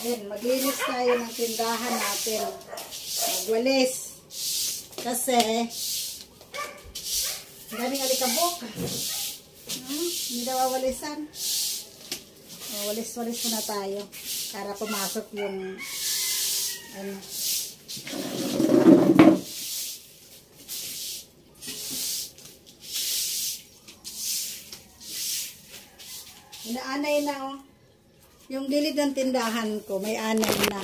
Ayan, maglinis tayo ng tindahan natin. Magwalis. Kasi, daming alikabok. Hindi na wawalisan. Walis-walis muna tayo. Para pumasok yung, ano. Inaanay na, oh. Yung gilid ng tindahan ko, may anay na.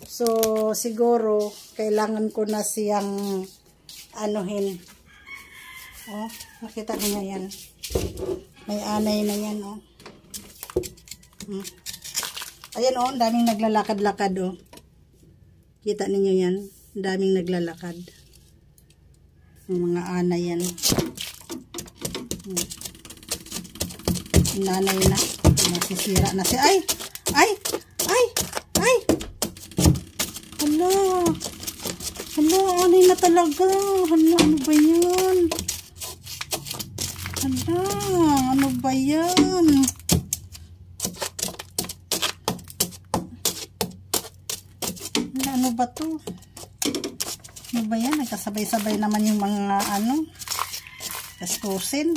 So, siguro, kailangan ko na siyang anuhin. Oh, nakita niyo yan. May anay na yan, oh. Ayan, oh, daming naglalakad-lakad, oh. Kita niyo yan. Daming naglalakad. Yung mga anay yan. Nanay na. Nasisira na siya. Ay! Ay! Ay! Ay! Hala! Hala! Anay na talaga. Hala! Ano ba yan? Hala! Ano ba yan? Hala! Ano ba to? Ano ba yan? Nagkasabay-sabay naman yung mga ano. Kaskusin.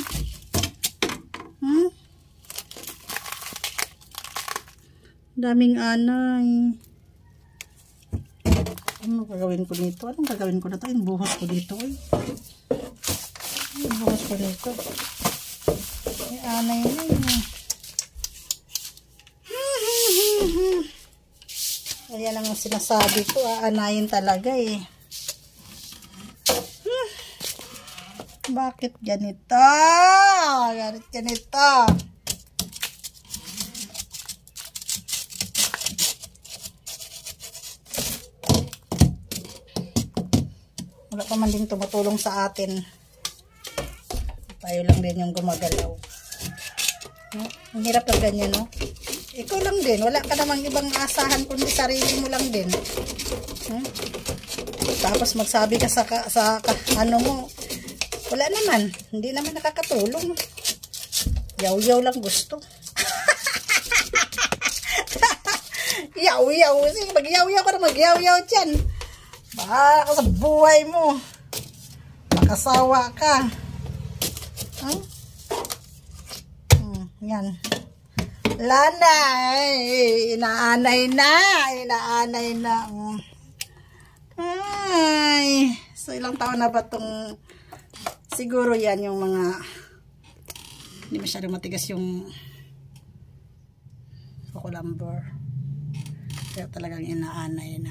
Daming anay. Ano gagawin ko dito? Anong gagawin ko na ito? Yung buhos ko dito. Yung buhos ko dito. May anay na yun. Ayan ang sinasabi ko. Aanayin talaga eh. Bakit ganito? Ganito. Wala pa man din tumutulong sa atin. Tayo lang din yung gumagalaw. No? Ang hirap na ganyan, no? Ikaw lang din. Wala ka namang ibang asahan kundi sarili mo lang din. Tapos magsabi ka sa ano mo. Wala naman. Hindi naman nakakatulong. Yaw-yaw lang gusto. Yaw-yaw. Sige, mag-yaw-yaw ka na. Mag-yaw-yaw dyan. Baka sa buhay mo. Makasawa ka. Yan. Lana. Inaanay na. Inaanay na. Ay. So, ilang taon na ba itong siguro yan yung mga hindi masyadong matigas yung kukulamber. Kaya talagang inaanay na.